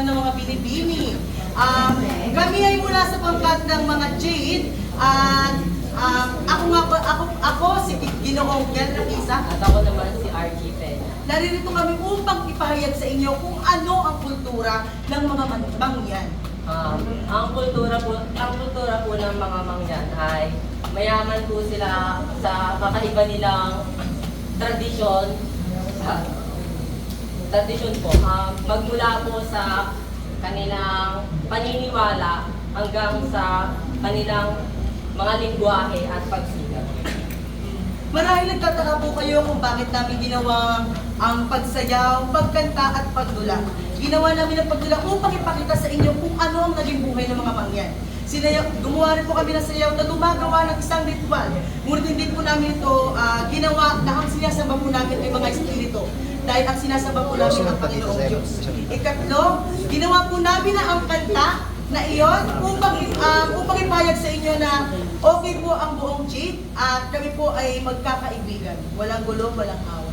ng mga binibini. Kami ay mula sa pangkat ng mga Jade at ako si Ginoong Kel Rakisa. At ako naman si Archie Peña. Naririto kami upang ipahayag sa inyo kung ano ang kultura ng mga mangyan. Ang kultura po ng mga mangyan ay mayaman po sila sa kakaiba nilang tradisyon. Tradisyon po, magmula po sa kanilang paniniwala hanggang sa kanilang mga lingwahe at pagsikat. Marahil nagtataka po kayo kung bakit namin ginawa ang pagsayaw, pagkanta at pagdula. Ginawa namin ang pagdula upang ipakita sa inyo kung ano ang naging buhay ng mga mangyan. Gumawa rin po kami ng sayaw na gumagawa ng isang ritual. Ngunit hindi po namin ito ginawa na ang sinasamba po namin ay mga espiritu. Dahil ang sinasamba po namin ang Panginoong Diyos. Ikatlo, ginawa po namin na ang kanta na iyon upang ipahayag sa inyo na okay po ang buong Jade at kami po ay magkakaibigan. Walang gulo, walang away.